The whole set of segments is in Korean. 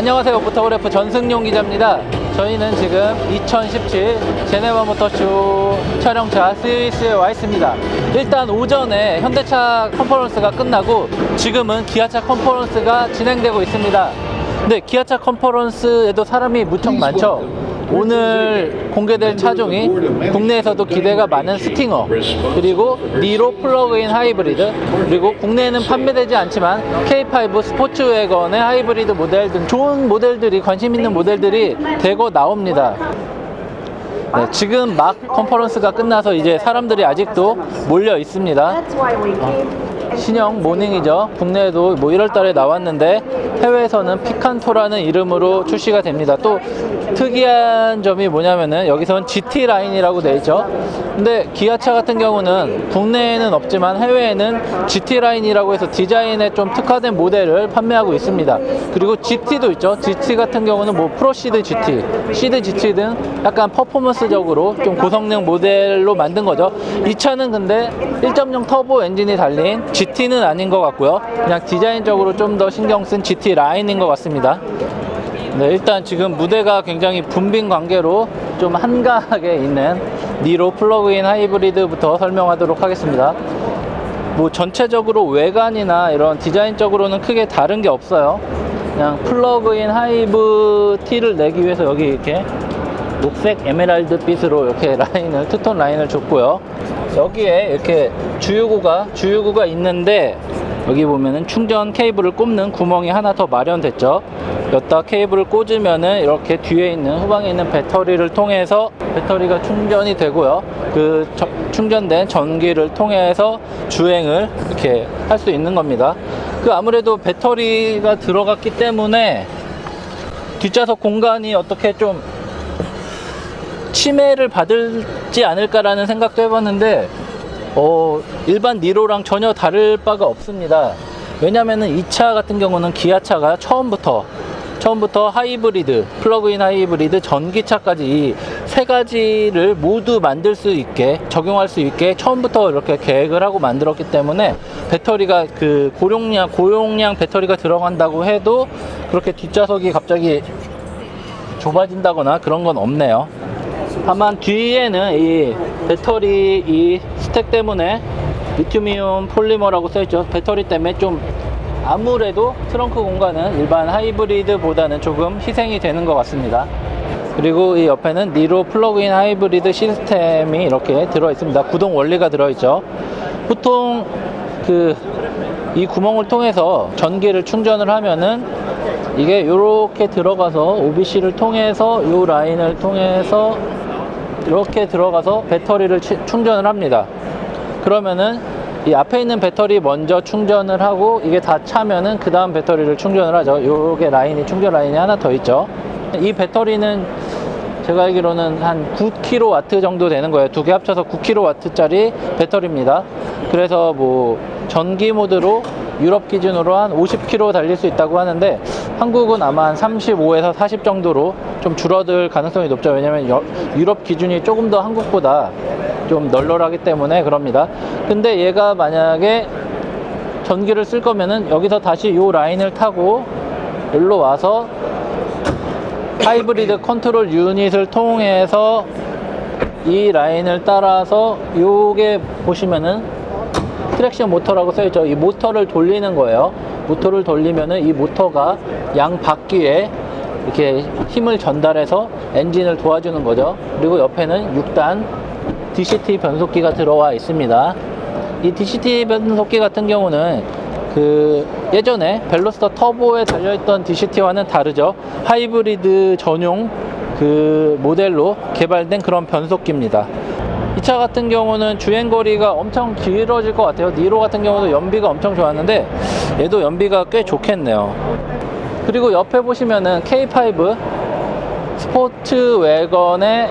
안녕하세요. 모터그래프 전승용 기자입니다. 저희는 지금 2017 제네바 모터쇼 촬영차 스위스에 와 있습니다. 일단 오전에 현대차 컨퍼런스가 끝나고 지금은 기아차 컨퍼런스가 진행되고 있습니다. 근데 기아차 컨퍼런스에도 사람이 무척 많죠. 오늘 공개될 차종이 국내에서도 기대가 많은 스팅어, 그리고 니로 플러그인 하이브리드, 그리고 국내에는 판매되지 않지만 K5 스포츠 웨건의 하이브리드 모델 등 좋은 모델들이, 관심 있는 모델들이 대거 나옵니다. 네, 지금 막 컨퍼런스가 끝나서 이제 사람들이 아직도 몰려 있습니다. 신형 모닝이죠. 국내에도 뭐 1월달에 나왔는데 해외에서는 피칸토라는 이름으로 출시가 됩니다. 또 특이한 점이 뭐냐면은 여기서는 GT 라인이라고 되어 있죠. 근데 기아차 같은 경우는 국내에는 없지만 해외에는 GT 라인이라고 해서 디자인에 좀 특화된 모델을 판매하고 있습니다. 그리고 GT도 있죠. GT 같은 경우는 뭐 프로시드 GT, 시드 GT 등 약간 퍼포먼스적으로 좀 고성능 모델로 만든 거죠. 이 차는 근데 1.0 터보 엔진이 달린 GT는 아닌 것 같고요. 그냥 디자인적으로 좀 더 신경 쓴 GT 라인인 것 같습니다. 네, 일단 지금 무대가 굉장히 붐빈 관계로 좀 한가하게 있는 니로 플러그인 하이브리드부터 설명하도록 하겠습니다. 뭐 전체적으로 외관이나 이런 디자인적으로는 크게 다른 게 없어요. 그냥 플러그인 하이브 티를 내기 위해서 여기 이렇게 녹색 에메랄드 빛으로 이렇게 라인을, 투톤 라인을 줬고요. 여기에 이렇게 주유구가 있는데 여기 보면은 충전 케이블을 꼽는 구멍이 하나 더 마련됐죠. 여기다 케이블을 꽂으면은 이렇게 뒤에 있는, 후방에 있는 배터리를 통해서 배터리가 충전이 되고요. 그 충전된 전기를 통해서 주행을 이렇게 할 수 있는 겁니다. 그 아무래도 배터리가 들어갔기 때문에 뒷좌석 공간이 어떻게 좀 침해를 받지 않을까라는 생각도 해봤는데 일반 니로랑 전혀 다를 바가 없습니다. 왜냐면은 이 차 같은 경우는 기아차가 처음부터 하이브리드, 플러그인 하이브리드, 전기차까지 이 세 가지를 모두 만들 수 있게, 적용할 수 있게 처음부터 이렇게 계획을 하고 만들었기 때문에 배터리가 그 고용량 배터리가 들어간다고 해도 그렇게 뒷좌석이 갑자기 좁아진다거나 그런 건 없네요. 다만 뒤에는 이 배터리 이 스택 때문에 리튬이온 폴리머라고 써있죠. 배터리 때문에 좀 아무래도 트렁크 공간은 일반 하이브리드보다는 조금 희생이 되는 것 같습니다. 그리고 이 옆에는 니로 플러그인 하이브리드 시스템이 이렇게 들어있습니다. 구동 원리가 들어있죠. 보통 이 구멍을 통해서 전기를 충전을 하면은 이게 이렇게 들어가서 OBC를 통해서 이 라인을 통해서 이렇게 들어가서 배터리를 충전을 합니다. 그러면은 이 앞에 있는 배터리 먼저 충전을 하고 이게 다 차면은 그 다음 배터리를 충전을 하죠. 요게 라인이, 충전 라인이 하나 더 있죠. 이 배터리는 제가 알기로는 한 9kW 정도 되는 거예요. 두 개 합쳐서 9kW 짜리 배터리입니다. 그래서 뭐 전기 모드로 유럽 기준으로 한 50km 달릴 수 있다고 하는데 한국은 아마 한 35에서 40 정도로 좀 줄어들 가능성이 높죠. 왜냐면 유럽 기준이 조금 더 한국보다 좀 널널하기 때문에 그럽니다. 근데 얘가 만약에 전기를 쓸 거면은 여기서 다시 요 라인을 타고 여기로 와서 하이브리드 컨트롤 유닛을 통해서 이 라인을 따라서 요게 보시면은 트랙션 모터라고 써있죠. 이 모터를 돌리는 거예요. 모터를 돌리면은 이 모터가 양 바퀴에 이렇게 힘을 전달해서 엔진을 도와주는 거죠. 그리고 옆에는 6단 DCT 변속기가 들어와 있습니다. 이 DCT 변속기 같은 경우는 예전에 벨로스터 터보에 달려있던 DCT와는 다르죠. 하이브리드 전용 모델로 개발된 그런 변속기입니다. 이 차 같은 경우는 주행거리가 엄청 길어질 것 같아요. 니로 같은 경우도 연비가 엄청 좋았는데 얘도 연비가 꽤 좋겠네요. 그리고 옆에 보시면은 K5 스포츠 웨건의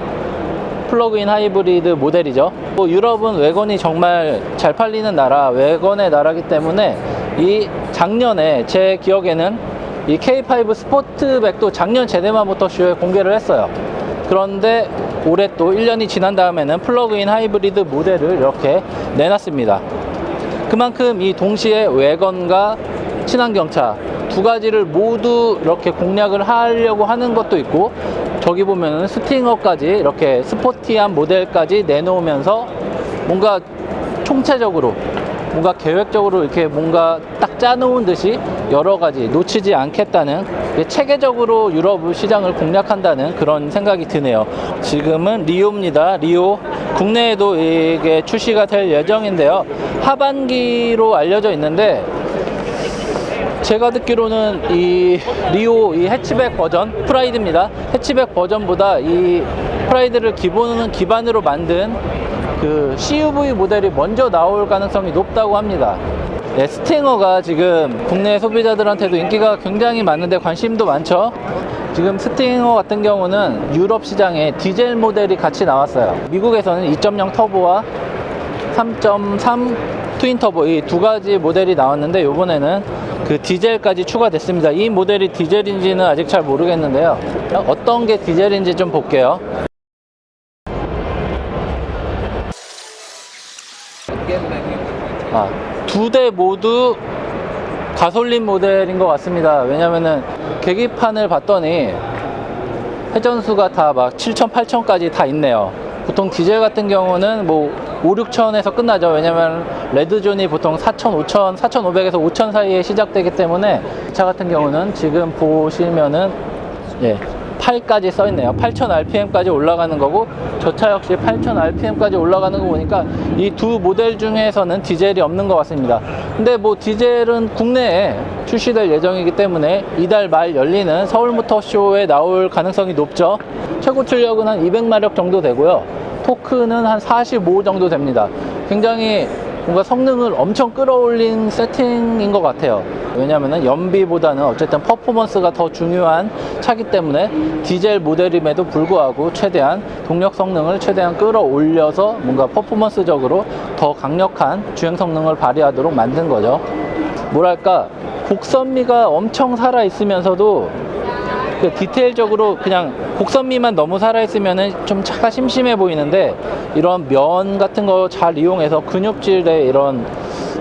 플러그인 하이브리드 모델이죠. 유럽은 웨건이 정말 잘 팔리는 나라, 웨건의 나라기 때문에 이 작년에 제 기억에는 이 K5 스포트백도 작년 제네바 모터쇼에 공개를 했어요. 그런데 올해 또 1년이 지난 다음에는 플러그인 하이브리드 모델을 이렇게 내놨습니다. 그만큼 이 동시에 웨건과 친환경차 두 가지를 모두 이렇게 공략을 하려고 하는 것도 있고, 저기 보면은 스팅어까지 이렇게 스포티한 모델까지 내놓으면서 뭔가 총체적으로, 뭔가 계획적으로 이렇게 뭔가 딱 짜놓은 듯이 여러 가지 놓치지 않겠다는, 체계적으로 유럽 시장을 공략한다는 그런 생각이 드네요. 지금은 리오입니다. 리오. 국내에도 이게 출시가 될 예정인데요. 하반기로 알려져 있는데, 제가 듣기로는 이 리오 이 해치백 버전, 프라이드입니다. 해치백 버전보다 이 프라이드를 기반으로 만든 그 CUV 모델이 먼저 나올 가능성이 높다고 합니다. 네, 스팅어가 지금 국내 소비자들한테도 인기가 굉장히 많은데 관심도 많죠. 지금 스팅어 같은 경우는 유럽 시장에 디젤 모델이 같이 나왔어요. 미국에서는 2.0 터보와 3.3 트윈 터보, 이 두 가지 모델이 나왔는데, 이번에는 그 디젤까지 추가됐습니다. 이 모델이 디젤인지는 아직 잘 모르겠는데요. 어떤 게 디젤인지 좀 볼게요. 두 대 모두 가솔린 모델인 것 같습니다. 왜냐면은 계기판을 봤더니 회전수가 다 막 7,000, 8,000까지 다 있네요. 보통 디젤 같은 경우는 뭐 5, 6천에서 끝나죠. 왜냐면 레드존이 보통 4,000, 5,000, 4,500에서 5,000 사이에 시작되기 때문에, 이 차 같은 경우는 지금 보시면은 8까지 써 있네요. 8,000 rpm까지 올라가는 거고, 저 차 역시 8,000 rpm까지 올라가는 거 보니까 이 두 모델 중에서는 디젤이 없는 것 같습니다. 근데 뭐 디젤은 국내에 출시될 예정이기 때문에 이달 말 열리는 서울모터쇼에 나올 가능성이 높죠. 최고 출력은 한 200마력 정도 되고요. 토크는 한 45 정도 됩니다. 굉장히 뭔가 성능을 엄청 끌어올린 세팅인 것 같아요. 왜냐면은 연비보다는 어쨌든 퍼포먼스가 더 중요한 차기 때문에 디젤 모델임에도 불구하고 최대한 동력 성능을 최대한 끌어올려서 뭔가 퍼포먼스적으로 더 강력한 주행 성능을 발휘하도록 만든 거죠. 뭐랄까, 곡선미가 엄청 살아있으면서도 디테일적으로 그냥 곡선미만 너무 살아있으면은 좀 차가 심심해 보이는데, 이런 면 같은 거 잘 이용해서 근육질의 이런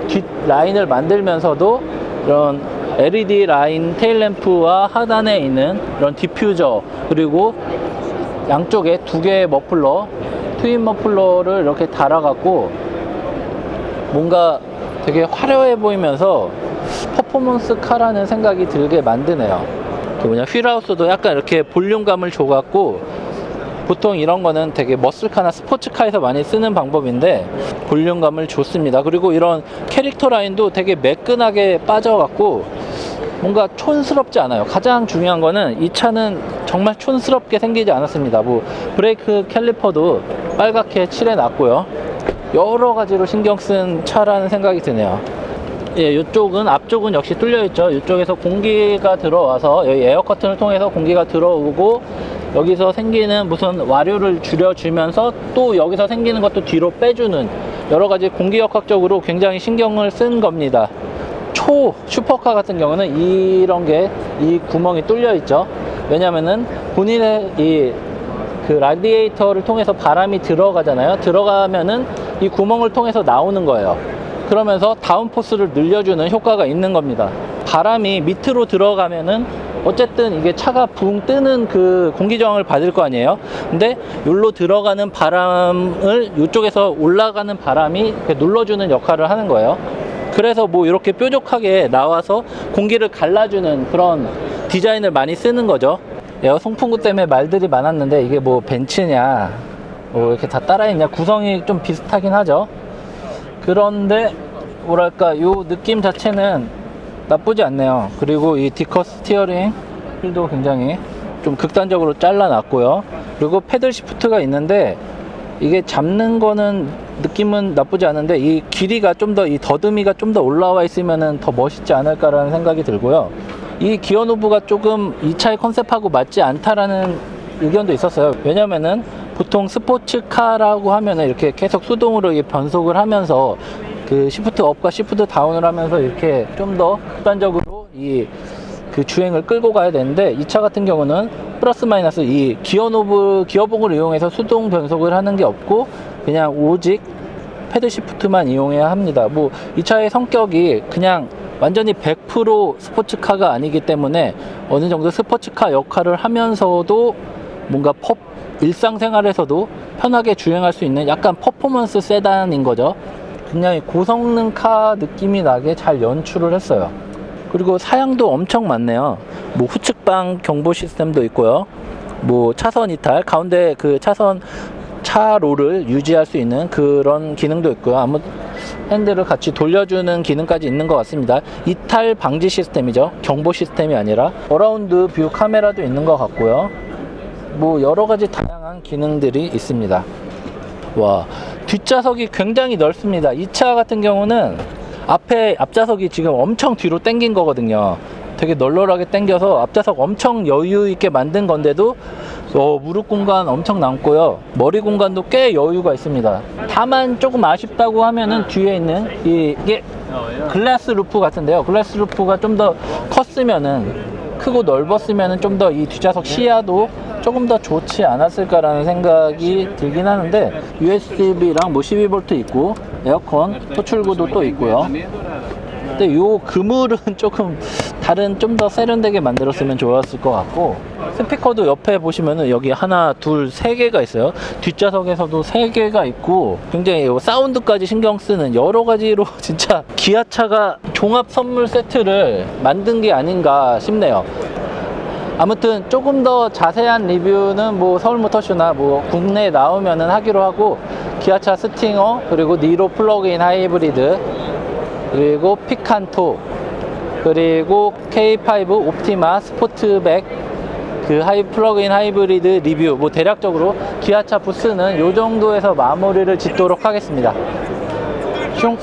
뒷 라인을 만들면서도 이런 LED 라인 테일램프와 하단에 있는 이런 디퓨저, 그리고 양쪽에 두 개의 머플러, 트윈 머플러를 이렇게 달아갖고 뭔가 되게 화려해 보이면서 퍼포먼스 카라는 생각이 들게 만드네요. 휠하우스도 약간 이렇게 볼륨감을 줘갖고, 보통 이런 거는 되게 머슬카나 스포츠카에서 많이 쓰는 방법인데 볼륨감을 줬습니다. 그리고 이런 캐릭터 라인도 되게 매끈하게 빠져갖고 뭔가 촌스럽지 않아요. 가장 중요한 거는 이 차는 정말 촌스럽게 생기지 않았습니다. 뭐 브레이크 캘리퍼도 빨갛게 칠해놨고요. 여러 가지로 신경 쓴 차라는 생각이 드네요. 이쪽은, 앞쪽은 역시 뚫려 있죠. 이쪽에서 공기가 들어와서 여기 에어 커튼을 통해서 공기가 들어오고, 여기서 생기는 무슨 와류를 줄여주면서 또 여기서 생기는 것도 뒤로 빼주는 여러 가지 공기역학적으로 굉장히 신경을 쓴 겁니다. 초 슈퍼카 같은 경우는 이런 게, 이 구멍이 뚫려 있죠. 왜냐면은 본인의 그 라디에이터를 통해서 바람이 들어가잖아요. 들어가면은 이 구멍을 통해서 나오는 거예요. 그러면서 다운포스를 늘려주는 효과가 있는 겁니다. 바람이 밑으로 들어가면은 어쨌든 이게 차가 붕 뜨는 그 공기 저항을 받을 거 아니에요. 근데 여기로 들어가는 바람을 이쪽에서 올라가는 바람이 눌러주는 역할을 하는 거예요. 그래서 뭐 이렇게 뾰족하게 나와서 공기를 갈라주는 그런 디자인을 많이 쓰는 거죠. 에어 송풍구 때문에 말들이 많았는데, 이게 뭐 벤츠냐 뭐 이렇게 다 따라했냐, 구성이 좀 비슷하긴 하죠. 그런데 뭐랄까, 요 느낌 자체는 나쁘지 않네요. 그리고 이 디커 스티어링 휠도 굉장히 좀 극단적으로 잘라놨고요. 그리고 패들 시프트가 있는데, 이게 잡는 거는 느낌은 나쁘지 않은데, 이 길이가 좀 더, 이 더듬이가 좀 더 올라와 있으면은 더 멋있지 않을까라는 생각이 들고요. 이 기어 노브가 조금 이 차의 컨셉하고 맞지 않다라는 의견도 있었어요. 왜냐면은 보통 스포츠카라고 하면은 이렇게 계속 수동으로 변속을 하면서 그 시프트 업과 시프트 다운을 하면서 이렇게 좀 더 극단적으로 그 주행을 끌고 가야 되는데, 이 차 같은 경우는 플러스 마이너스 이 기어 노브, 기어봉을 이용해서 수동 변속을 하는 게 없고 그냥 오직 패드 시프트만 이용해야 합니다. 뭐 이 차의 성격이 그냥 완전히 100% 스포츠카가 아니기 때문에 어느 정도 스포츠카 역할을 하면서도 뭔가 일상생활에서도 편하게 주행할 수 있는 약간 퍼포먼스 세단인 거죠. 굉장히 고성능 카 느낌이 나게 잘 연출을 했어요. 그리고 사양도 엄청 많네요. 뭐 후측방 경보 시스템도 있고요. 뭐 차선 이탈, 가운데 그 차로를 유지할 수 있는 그런 기능도 있고요. 핸들을 같이 돌려주는 기능까지 있는 것 같습니다. 이탈 방지 시스템이죠. 경보 시스템이 아니라. 어라운드 뷰 카메라도 있는 것 같고요. 뭐 여러 가지 다양한 기능들이 있습니다. 와, 뒷좌석이 굉장히 넓습니다. 이 차 같은 경우는 앞좌석이 지금 엄청 뒤로 당긴 거거든요. 되게 널널하게 당겨서 앞좌석 엄청 여유 있게 만든 건데도 무릎 공간 엄청 남고요. 머리 공간도 꽤 여유가 있습니다. 다만 조금 아쉽다고 하면은 뒤에 있는 이게 글라스 루프 같은데요. 글라스 루프가 좀 더 크고 넓었으면은 좀 더 이 뒷좌석 시야도 조금 더 좋지 않았을까라는 생각이 들긴 하는데, USB랑 뭐 12V 있고 에어컨 호출구도 또 있고요. 근데 요 그물은 조금 좀 더 세련되게 만들었으면 좋았을 것 같고, 스피커도 옆에 보시면은 여기 하나, 둘, 세 개가 있어요. 뒷좌석에서도 세 개가 있고, 굉장히 사운드까지 신경 쓰는 여러 가지로 진짜 기아차가 종합 선물 세트를 만든 게 아닌가 싶네요. 아무튼 조금 더 자세한 리뷰는 뭐 서울모터쇼나 뭐 국내에 나오면은 하기로 하고, 기아차 스팅어, 그리고 니로 플러그인 하이브리드, 그리고 피칸토, 그리고 K5 옵티마 스포트백 그 플러그인 하이브리드 리뷰, 뭐 대략적으로 기아차 부스는 요 정도에서 마무리를 짓도록 하겠습니다. 슝.